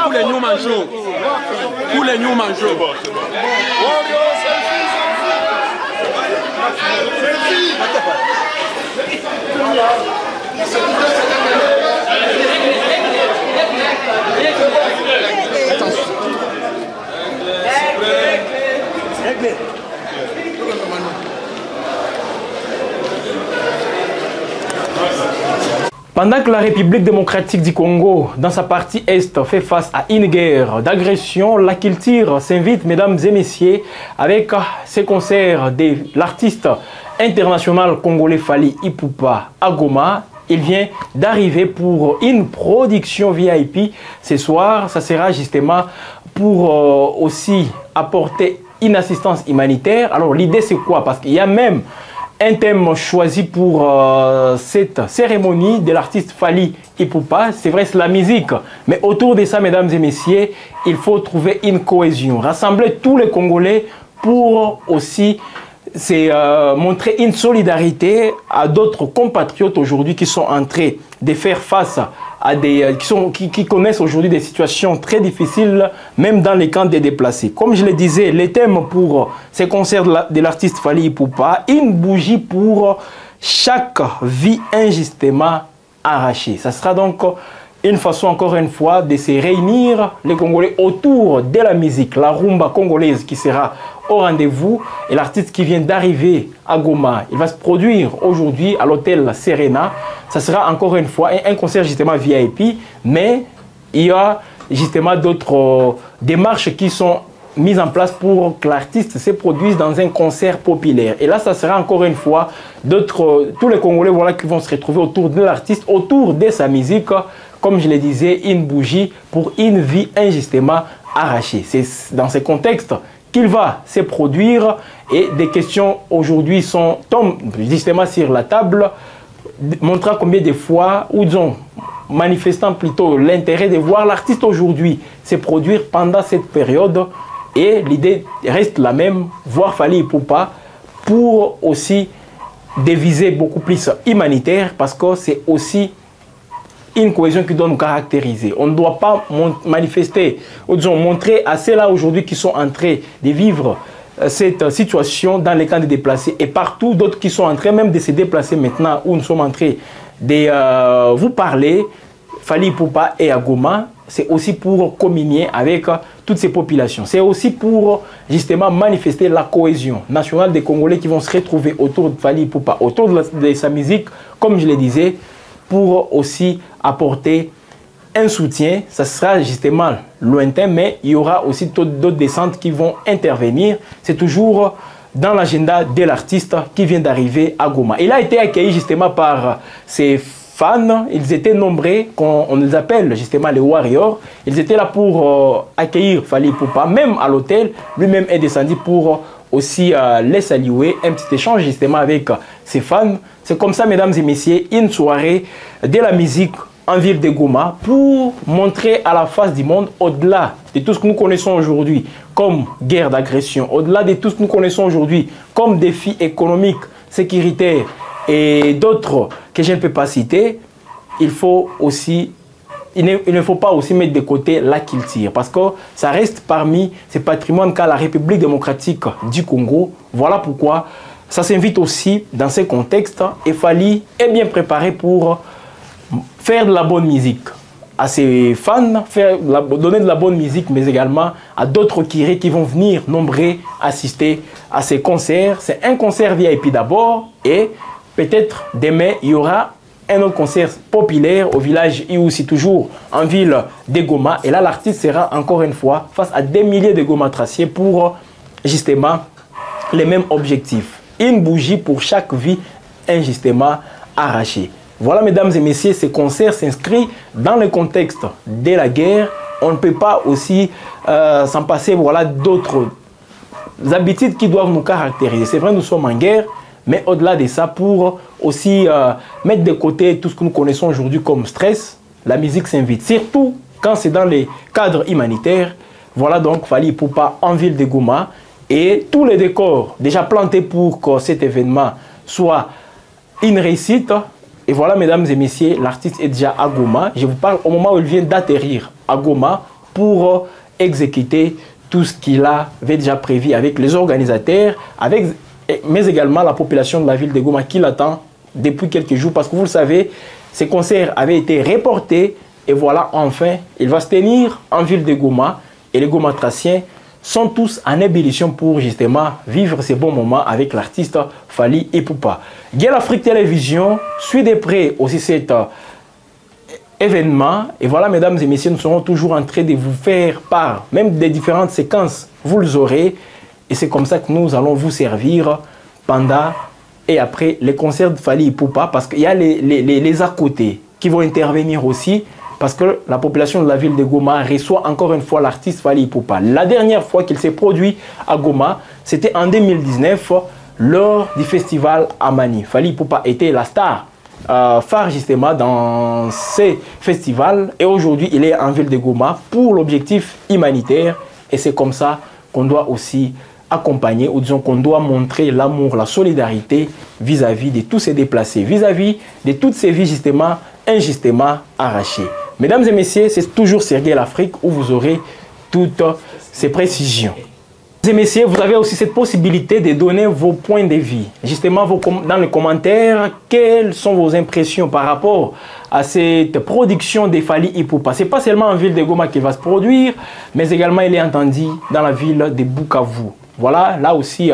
Pour les new manchots. Pour les new manchots. Pendant que la République démocratique du Congo, dans sa partie Est, fait face à une guerre d'agression, la culture s'invite, mesdames et messieurs, avec ses concerts de l'artiste international congolais Fally Ipupa à Goma. Il vient d'arriver pour une production VIP. Ce soir, ça sera justement pour aussi apporter une assistance humanitaire. Alors l'idée c'est quoi? Parce qu'il y a même un thème choisi pour cette cérémonie de l'artiste Fally Ipupa. C'est vrai, c'est la musique. Mais autour de ça, mesdames et messieurs, il faut trouver une cohésion. Rassembler tous les Congolais pour aussi montrer une solidarité à d'autres compatriotes aujourd'hui qui sont en train de faire face à qui connaissent aujourd'hui des situations très difficiles, même dans les camps des déplacés. Comme je le disais, les thèmes pour ces concerts de l'artiste Fally Ipupa, une bougie pour chaque vie injustement arrachée. Ça sera donc une façon, encore une fois, de se réunir les Congolais autour de la musique, la rumba congolaise qui sera au rendez-vous. Et l'artiste qui vient d'arriver à Goma, il va se produire aujourd'hui à l'hôtel Serena. Ça sera encore une fois un concert justement VIP, mais il y a justement d'autres démarches qui sont mises en place pour que l'artiste se produise dans un concert populaire. Et là, ça sera encore une fois tous les Congolais voilà, qui vont se retrouver autour de l'artiste, autour de sa musique. Comme je le disais, une bougie pour une vie injustement arrachée. C'est dans ce contexte qu'il va se produire et des questions aujourd'hui tombent justement sur la table, montrant combien de fois, ou disons, manifestant plutôt l'intérêt de voir l'artiste aujourd'hui se produire pendant cette période. Et l'idée reste la même, voir Fally Ipupa pour aussi des visées beaucoup plus humanitaires, parce que c'est aussi une cohésion qui doit nous caractériser. On ne doit pas manifester, ou disons, montrer à ceux-là aujourd'hui qui sont en train de vivre cette situation dans les camps de déplacés et partout d'autres qui sont en train même de se déplacer maintenant où nous sommes en train de vous parler. Fally Ipupa et à Goma, c'est aussi pour communier avec toutes ces populations. C'est aussi pour justement manifester la cohésion nationale des Congolais qui vont se retrouver autour de Fally Ipupa, autour de sa musique, comme je le disais, pour aussi apporter un soutien. Ça sera justement lointain, mais il y aura aussi d'autres descentes qui vont intervenir. C'est toujours dans l'agenda de l'artiste qui vient d'arriver à Goma. Il a été accueilli justement par ses fans. Ils étaient nombreux, on les appelle justement les Warriors. Ils étaient là pour accueillir Fally Ipupa, même à l'hôtel. Lui-même est descendu pour aussi les saluer, un petit échange justement avec ses fans. C'est comme ça, mesdames et messieurs, une soirée de la musique en ville de Goma pour montrer à la face du monde, au-delà de tout ce que nous connaissons aujourd'hui comme guerre d'agression, au-delà de tout ce que nous connaissons aujourd'hui comme défis économiques, sécuritaires et d'autres que je ne peux pas citer, il ne faut pas aussi mettre de côté la culture, parce que ça reste parmi ces patrimoines qu'a la République démocratique du Congo. Voilà pourquoi ça s'invite aussi dans ces contextes et Fally est bien préparé pour faire de la bonne musique à ses fans, donner de la bonne musique, mais également à d'autres Kirés qui vont venir nombreux assister à ces concerts. C'est un concert VIP d'abord et peut-être demain, il y aura un autre concert populaire au village Iousi, toujours en ville de Goma. Et là, l'artiste sera encore une fois face à des milliers de Gomatraciens pour justement les mêmes objectifs. Une bougie pour chaque vie injustement arrachée. Voilà, mesdames et messieurs, ce concert s'inscrit dans le contexte de la guerre. On ne peut pas aussi s'en passer, voilà, d'autres habitudes qui doivent nous caractériser. C'est vrai, nous sommes en guerre, mais au-delà de ça, pour aussi mettre de côté tout ce que nous connaissons aujourd'hui comme stress, la musique s'invite. Surtout quand c'est dans les cadres humanitaires. Voilà donc Fally Ipupa en ville de Goma. Et tous les décors déjà plantés pour que cet événement soit une réussite. Et voilà, mesdames et messieurs, l'artiste est déjà à Goma. Je vous parle au moment où il vient d'atterrir à Goma pour exécuter tout ce qu'il avait déjà prévu avec les organisateurs, mais également la population de la ville de Goma qui l'attend depuis quelques jours. Parce que vous le savez, ces concerts avaient été reportés. Et voilà, enfin, il va se tenir en ville de Goma. Et les Gomatraciens sont tous en ébullition pour justement vivre ces bons moments avec l'artiste Fally Ipupa. Girl Afrique Télévision suit de près aussi cet événement. Et voilà, mesdames et messieurs, nous serons toujours en train de vous faire part, même des différentes séquences, vous les aurez. Et c'est comme ça que nous allons vous servir pendant et après les concerts de Fally Ipupa, parce qu'il y a les à côté qui vont intervenir aussi. Parce que la population de la ville de Goma reçoit encore une fois l'artiste Fally Ipupa. La dernière fois qu'il s'est produit à Goma, c'était en 2019, lors du festival Amani. Fally Ipupa était la star phare justement dans ces festivals. Et aujourd'hui, il est en ville de Goma pour l'objectif humanitaire. Et c'est comme ça qu'on doit aussi accompagner, ou disons qu'on doit montrer l'amour, la solidarité vis-à-vis de tous ces déplacés, vis-à-vis de toutes ces vies justement injustement arrachées. Mesdames et messieurs, c'est toujours sur Girl Afrique où vous aurez toutes ces précisions. Mesdames et messieurs, vous avez aussi cette possibilité de donner vos points de vue. Justement, dans les commentaires, quelles sont vos impressions par rapport à cette production de Fally Ipupa? Ce n'est pas seulement en ville de Goma qu'il va se produire, mais également il est entendu dans la ville de Bukavu. Voilà, là aussi,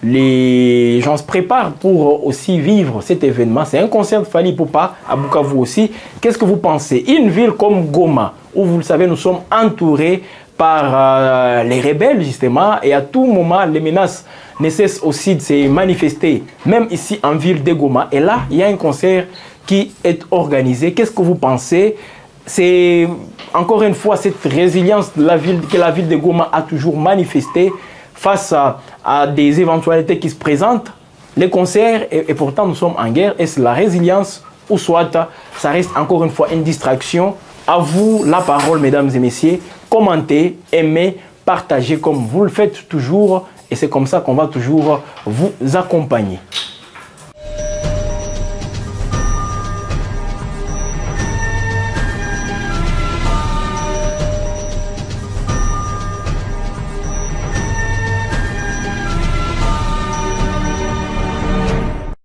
les gens se préparent pour aussi vivre cet événement. C'est un concert de Fally Ipupa à Bukavu aussi. Qu'est-ce que vous pensez? Une ville comme Goma, où vous le savez, nous sommes entourés par les rebelles, justement, et à tout moment, les menaces ne cessent aussi de se manifester, même ici en ville de Goma. Et là, il y a un concert qui est organisé. Qu'est-ce que vous pensez? C'est encore une fois cette résilience de la ville, que la ville de Goma a toujours manifestée face à des éventualités qui se présentent, les concerts, et pourtant nous sommes en guerre. Est-ce la résilience ou soit ça reste encore une fois une distraction? À vous la parole, mesdames et messieurs. Commentez, aimez, partagez comme vous le faites toujours. Et c'est comme ça qu'on va toujours vous accompagner.